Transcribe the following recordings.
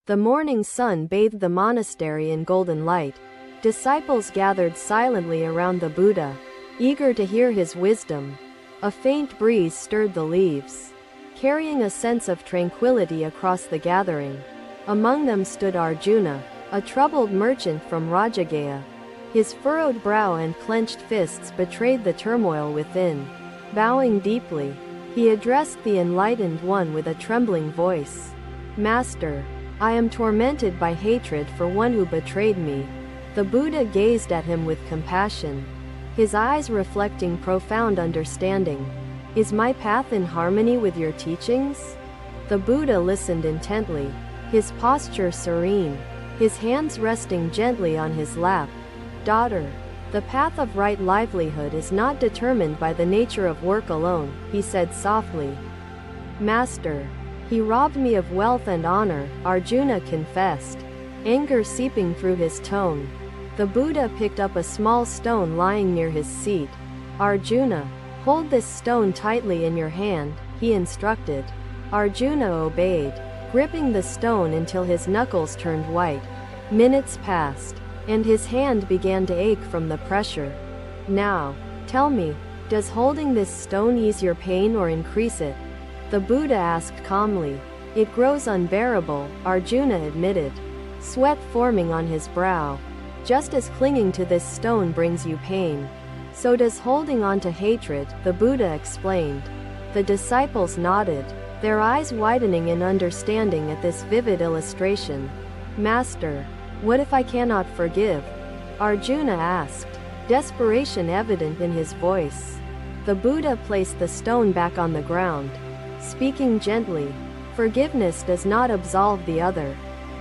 The morning sun bathed the monastery in golden light. Disciples gathered silently around the Buddha, eager to hear his wisdom. A faint breeze stirred the leaves, carrying a sense of tranquility across the gathering. Among them stood Arjuna, a troubled merchant from Rajagaya. His furrowed brow and clenched fists betrayed the turmoil within. Bowing deeply, he addressed the enlightened one with a trembling voice. "Master, I am tormented by hatred for one who betrayed me." The Buddha gazed at him with compassion, his eyes reflecting profound understanding. "Is my path in harmony with your teachings?" The Buddha listened intently, his posture serene, his hands resting gently on his lap. "Daughter, the path of right livelihood is not determined by the nature of work alone," he said softly. "Master, he robbed me of wealth and honor," Arjuna confessed, anger seeping through his tone. The Buddha picked up a small stone lying near his seat. "Arjuna, hold this stone tightly in your hand," he instructed. Arjuna obeyed, gripping the stone until his knuckles turned white. Minutes passed, and his hand began to ache from the pressure. "Now, tell me, does holding this stone ease your pain or increase it?" The Buddha asked calmly. "It grows unbearable," Arjuna admitted, sweat forming on his brow. "Just as clinging to this stone brings you pain, so does holding on to hatred," the Buddha explained. The disciples nodded, their eyes widening in understanding at this vivid illustration. "Master, what if I cannot forgive?" Arjuna asked, desperation evident in his voice. The Buddha placed the stone back on the ground, speaking gently. "Forgiveness does not absolve the other.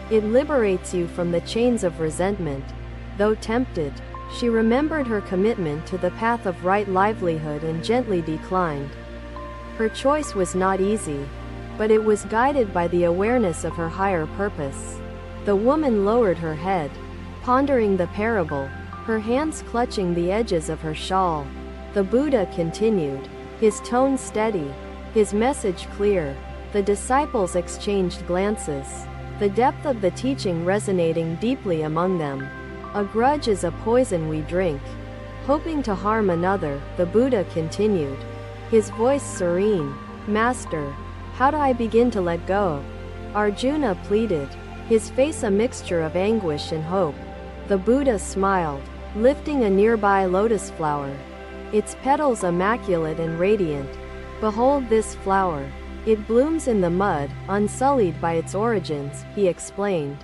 It liberates you from the chains of resentment." Though tempted, she remembered her commitment to the path of right livelihood and gently declined. Her choice was not easy, but it was guided by the awareness of her higher purpose. The woman lowered her head, pondering the parable, her hands clutching the edges of her shawl. The Buddha continued, his tone steady, his message clear. The disciples exchanged glances, the depth of the teaching resonating deeply among them. "A grudge is a poison we drink, hoping to harm another," the Buddha continued, his voice serene. "Master, how do I begin to let go?" Arjuna pleaded, his face a mixture of anguish and hope. The Buddha smiled, lifting a nearby lotus flower, its petals immaculate and radiant. "Behold this flower. It blooms in the mud, unsullied by its origins," he explained.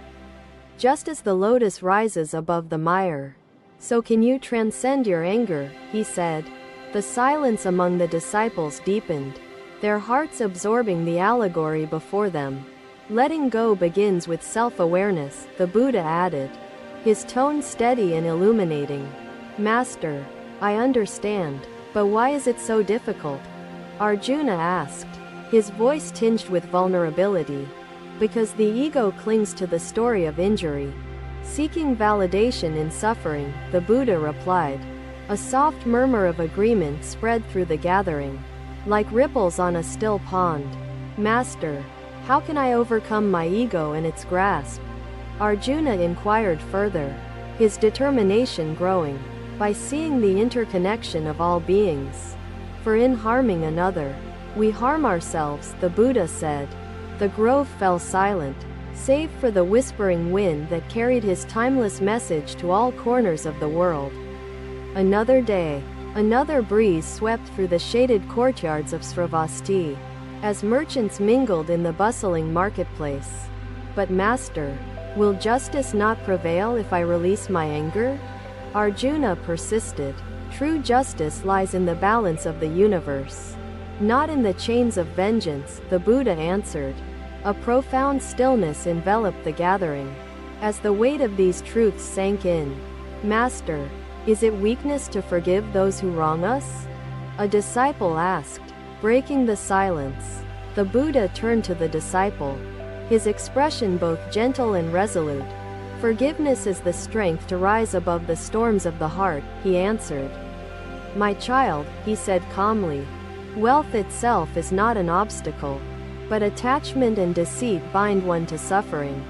"Just as the lotus rises above the mire, so can you transcend your anger," he said. The silence among the disciples deepened, their hearts absorbing the allegory before them. "Letting go begins with self-awareness," the Buddha added, his tone steady and illuminating. "Master, I understand, but why is it so difficult?" Arjuna asked, his voice tinged with vulnerability. "Because the ego clings to the story of injury, seeking validation in suffering," the Buddha replied. A soft murmur of agreement spread through the gathering, like ripples on a still pond. "Master, how can I overcome my ego and its grasp?" Arjuna inquired further, his determination growing. "By seeing the interconnection of all beings. For in harming another, we harm ourselves," the Buddha said. The grove fell silent, save for the whispering wind that carried his timeless message to all corners of the world. Another day, another breeze swept through the shaded courtyards of Sravasti, as merchants mingled in the bustling marketplace. "But Master, will justice not prevail if I release my anger?" Arjuna persisted. "True justice lies in the balance of the universe, not in the chains of vengeance," the Buddha answered. A profound stillness enveloped the gathering, as the weight of these truths sank in. "Master, is it weakness to forgive those who wrong us?" a disciple asked, breaking the silence. The Buddha turned to the disciple, his expression both gentle and resolute. "Forgiveness is the strength to rise above the storms of the heart," he answered. "My child," he said calmly, "wealth itself is not an obstacle, but attachment and deceit bind one to suffering.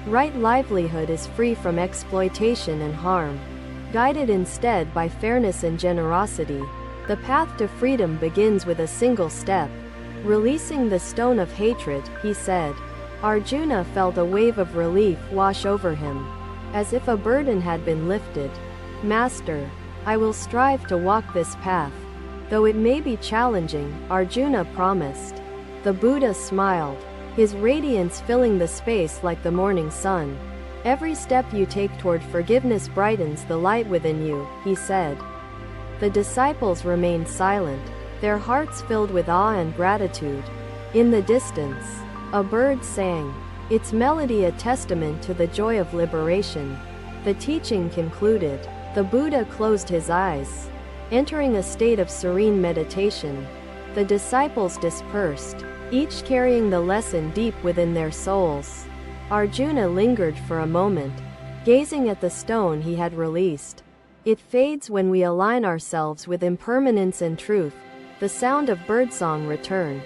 Right livelihood is free from exploitation and harm. Guided instead by fairness and generosity, the path to freedom begins with a single step. Releasing the stone of hatred, he said. Arjuna felt a wave of relief wash over him, as if a burden had been lifted. Master, I will strive to walk this path, though it may be challenging, Arjuna promised. The Buddha smiled, his radiance filling the space like the morning sun. Every step you take toward forgiveness brightens the light within you, he said. The disciples remained silent, their hearts filled with awe and gratitude. In the distance, a bird sang, its melody a testament to the joy of liberation. The teaching concluded. The Buddha closed his eyes, entering a state of serene meditation. The disciples dispersed, each carrying the lesson deep within their souls. Arjuna lingered for a moment, gazing at the stone he had released. It fades when we align ourselves with impermanence and truth. The sound of birdsong returned,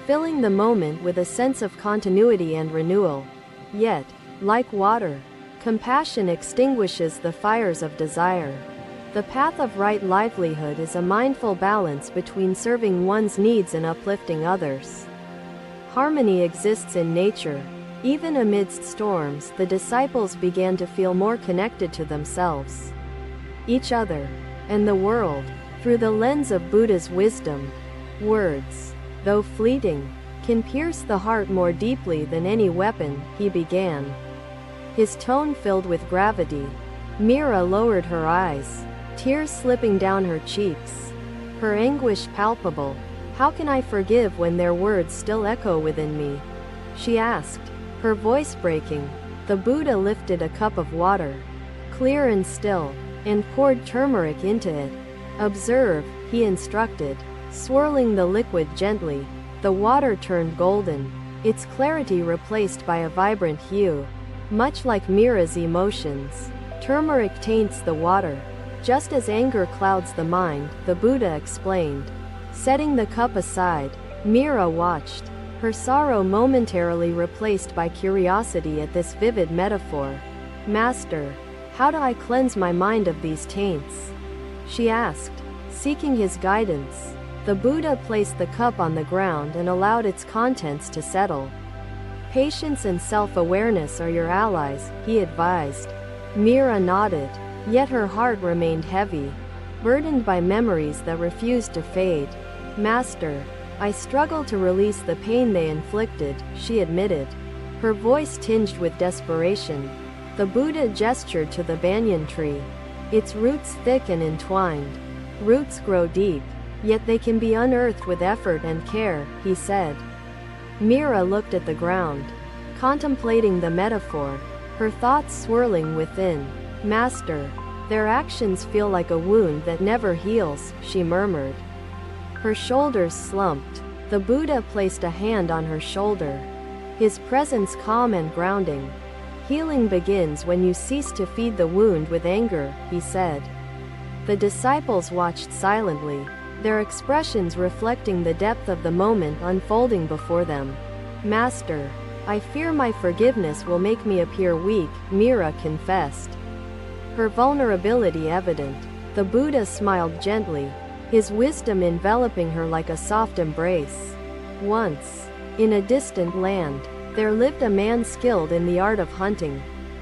filling the moment with a sense of continuity and renewal. Yet, like water, compassion extinguishes the fires of desire. The path of right livelihood is a mindful balance between serving one's needs and uplifting others. Harmony exists in nature. Even amidst storms, the disciples began to feel more connected to themselves, each other, and the world, through the lens of Buddha's wisdom. Words, though fleeting, can pierce the heart more deeply than any weapon, he began, his tone filled with gravity. Mira lowered her eyes, tears slipping down her cheeks, her anguish palpable. How can I forgive when their words still echo within me? She asked, her voice breaking. The Buddha lifted a cup of water, clear and still, and poured turmeric into it. Observe, he instructed, swirling the liquid gently. The water turned golden, its clarity replaced by a vibrant hue. Much like Mira's emotions, turmeric taints the water, just as anger clouds the mind, the Buddha explained. Setting the cup aside, Mira watched, her sorrow momentarily replaced by curiosity at this vivid metaphor. Master, how do I cleanse my mind of these taints? She asked, seeking his guidance. The Buddha placed the cup on the ground and allowed its contents to settle. Patience and self-awareness are your allies, he advised. Mira nodded, yet her heart remained heavy, burdened by memories that refused to fade. Master, I struggle to release the pain they inflicted, she admitted, her voice tinged with desperation. The Buddha gestured to the banyan tree, its roots thick and entwined. Roots grow deep, yet they can be unearthed with effort and care, he said. Mira looked at the ground, contemplating the metaphor, her thoughts swirling within. Master, their actions feel like a wound that never heals, she murmured. Her shoulders slumped. The Buddha placed a hand on her shoulder, his presence calm and grounding. Healing begins when you cease to feed the wound with anger, he said. The disciples watched silently, their expressions reflecting the depth of the moment unfolding before them. Master, I fear my forgiveness will make me appear weak, Mira confessed, her vulnerability evident. The Buddha smiled gently, his wisdom enveloping her like a soft embrace. Once, in a distant land, there lived a man skilled in the art of hunting.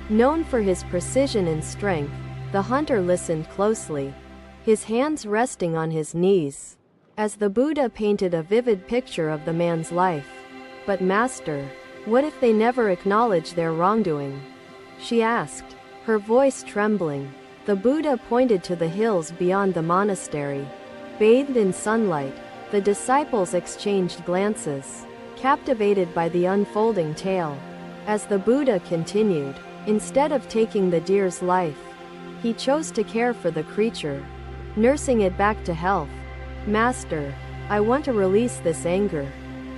Known for his precision and strength, the hunter listened closely, his hands resting on his knees, as the Buddha painted a vivid picture of the man's life. But Master, what if they never acknowledge their wrongdoing? She asked, her voice trembling. The Buddha pointed to the hills beyond the monastery. Bathed in sunlight, the disciples exchanged glances, captivated by the unfolding tale. As the Buddha continued, instead of taking the deer's life, he chose to care for the creature, nursing it back to health. Master, I want to release this anger,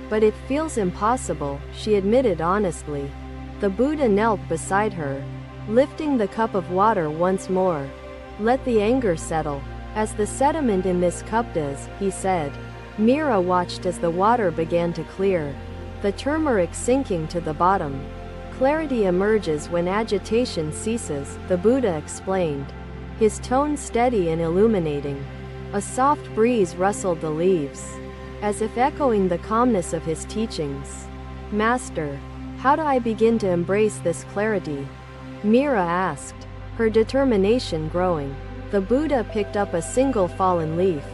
but it feels impossible, she admitted honestly. The Buddha knelt beside her, lifting the cup of water once more. Let the anger settle, as the sediment in this cup does, he said. Mira watched as the water began to clear, the turmeric sinking to the bottom. Clarity emerges when agitation ceases, the Buddha explained, his tone steady and illuminating. A soft breeze rustled the leaves, as if echoing the calmness of his teachings. Master, how do I begin to embrace this clarity? Mira asked, her determination growing. The Buddha picked up a single fallen leaf,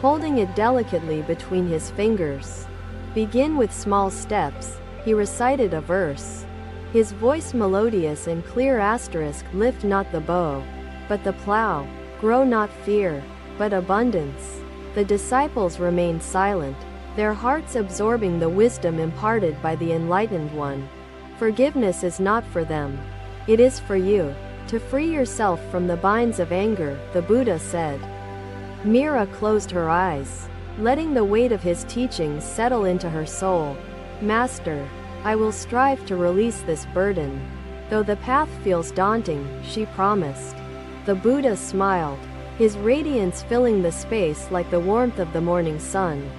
holding it delicately between his fingers. Begin with small steps, he recited a verse. His voice melodious and clear. Lift not the bow, but the plow. Grow not fear, but abundance. The disciples remained silent, their hearts absorbing the wisdom imparted by the enlightened one. Forgiveness is not for them. It is for you, to free yourself from the binds of anger, the Buddha said. Mira closed her eyes, letting the weight of his teachings settle into her soul. Master, I will strive to release this burden. Though the path feels daunting, she promised. The Buddha smiled, his radiance filling the space like the warmth of the morning sun.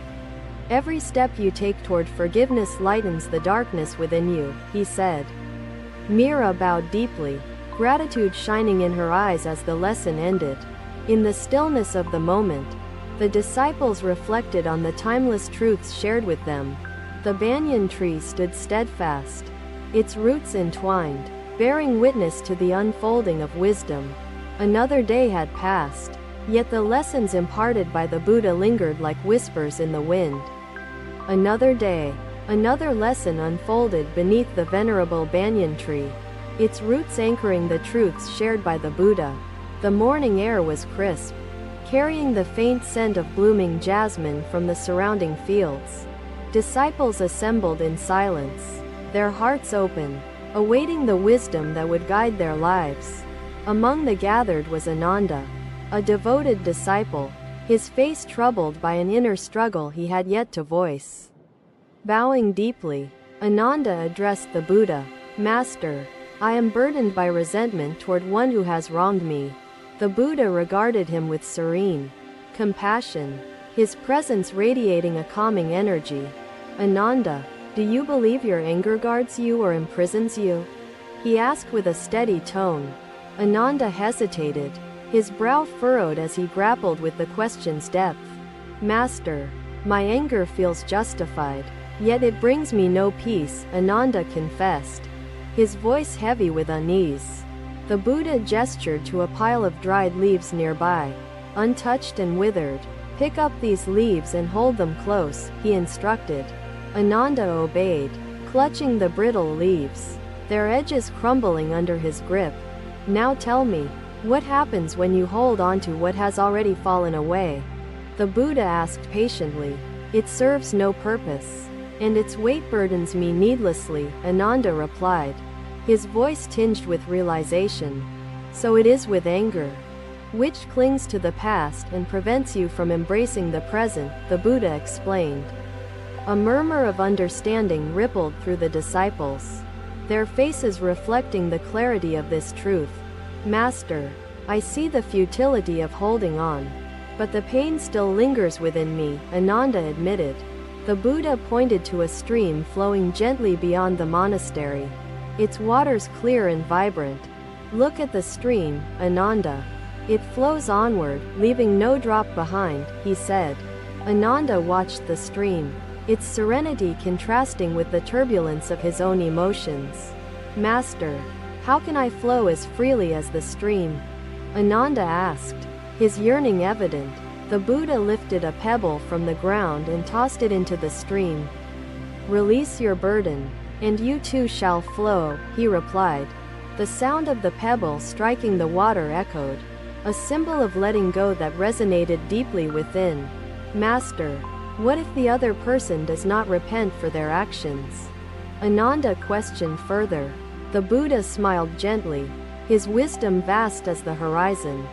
Every step you take toward forgiveness lightens the darkness within you, he said. Mira bowed deeply, gratitude shining in her eyes as the lesson ended. In the stillness of the moment, the disciples reflected on the timeless truths shared with them. The banyan tree stood steadfast, its roots entwined, bearing witness to the unfolding of wisdom. Another day had passed, yet the lessons imparted by the Buddha lingered like whispers in the wind. Another day, another lesson unfolded beneath the venerable banyan tree, its roots anchoring the truths shared by the Buddha. The morning air was crisp, carrying the faint scent of blooming jasmine from the surrounding fields. Disciples assembled in silence, their hearts open, awaiting the wisdom that would guide their lives. Among the gathered was Ananda, a devoted disciple, his face troubled by an inner struggle he had yet to voice. Bowing deeply, Ananda addressed the Buddha. Master, I am burdened by resentment toward one who has wronged me. The Buddha regarded him with serene compassion, his presence radiating a calming energy. Ananda, do you believe your anger guards you or imprisons you? He asked with a steady tone. Ananda hesitated, his brow furrowed as he grappled with the question's depth. Master, my anger feels justified, yet it brings me no peace, Ananda confessed, his voice heavy with unease. The Buddha gestured to a pile of dried leaves nearby, untouched and withered. Pick up these leaves and hold them close, he instructed. Ananda obeyed, clutching the brittle leaves, their edges crumbling under his grip. Now tell me, what happens when you hold on to what has already fallen away? The Buddha asked patiently. It serves no purpose, and its weight burdens me needlessly, Ananda replied, his voice tinged with realization. So it is with anger, which clings to the past and prevents you from embracing the present, the Buddha explained. A murmur of understanding rippled through the disciples, their faces reflecting the clarity of this truth. Master, I see the futility of holding on, but the pain still lingers within me, Ananda admitted. The Buddha pointed to a stream flowing gently beyond the monastery, its waters clear and vibrant. Look at the stream, Ananda. It flows onward, leaving no drop behind, he said. Ananda watched the stream, its serenity contrasting with the turbulence of his own emotions. Master, how can I flow as freely as the stream? Ananda asked, his yearning evident. The Buddha lifted a pebble from the ground and tossed it into the stream. Release your burden, and you too shall flow, he replied. The sound of the pebble striking the water echoed, a symbol of letting go that resonated deeply within. Master, what if the other person does not repent for their actions? Ananda questioned further. The Buddha smiled gently, his wisdom vast as the horizon.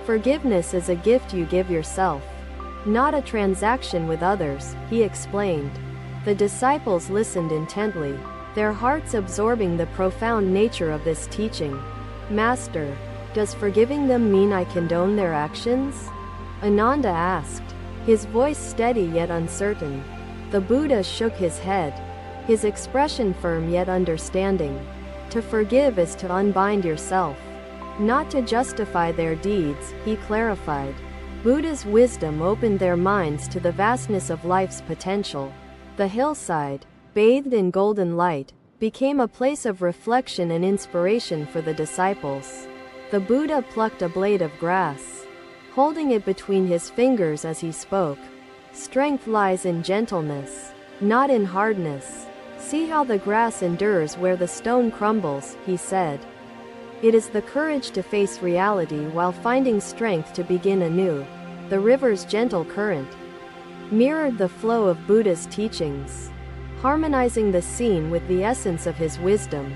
Forgiveness is a gift you give yourself, not a transaction with others, he explained. The disciples listened intently, their hearts absorbing the profound nature of this teaching. Master, does forgiving them mean I condone their actions? Ananda asked, his voice steady yet uncertain. The Buddha shook his head, his expression firm yet understanding. To forgive is to unbind yourself, not to justify their deeds, he clarified. Buddha's wisdom opened their minds to the vastness of life's potential. The hillside, bathed in golden light, became a place of reflection and inspiration for the disciples. The Buddha plucked a blade of grass, holding it between his fingers as he spoke. Strength lies in gentleness, not in hardness. See how the grass endures where the stone crumbles, he said. It is the courage to face reality while finding strength to begin anew. The river's gentle current mirrored the flow of Buddha's teachings, harmonizing the scene with the essence of his wisdom.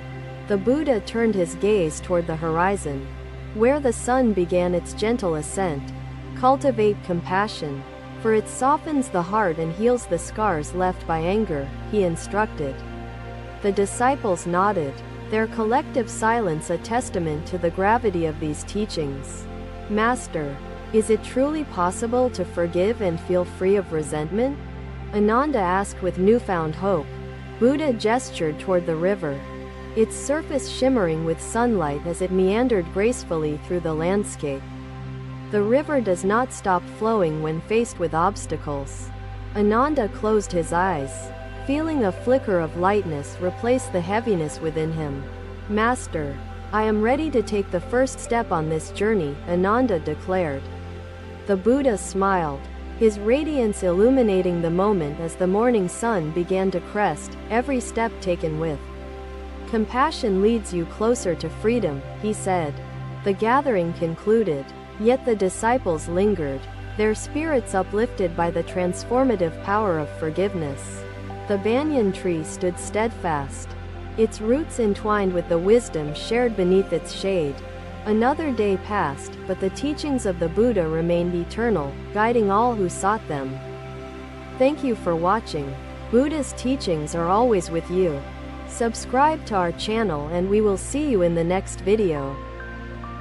The Buddha turned his gaze toward the horizon, where the sun began its gentle ascent. Cultivate compassion, for it softens the heart and heals the scars left by anger, he instructed. The disciples nodded, their collective silence a testament to the gravity of these teachings. Master, is it truly possible to forgive and feel free of resentment? Ananda asked with newfound hope. Buddha gestured toward the river, its surface shimmering with sunlight as it meandered gracefully through the landscape. The river does not stop flowing when faced with obstacles. Ananda closed his eyes, feeling a flicker of lightness replace the heaviness within him. Master, I am ready to take the first step on this journey, Ananda declared. The Buddha smiled, his radiance illuminating the moment as the morning sun began to crest, every step taken with compassion leads you closer to freedom, he said. The gathering concluded, yet the disciples lingered, their spirits uplifted by the transformative power of forgiveness. The banyan tree stood steadfast, its roots entwined with the wisdom shared beneath its shade. Another day passed, but the teachings of the Buddha remained eternal, guiding all who sought them. Thank you for watching. Buddha's teachings are always with you. Subscribe to our channel and we will see you in the next video.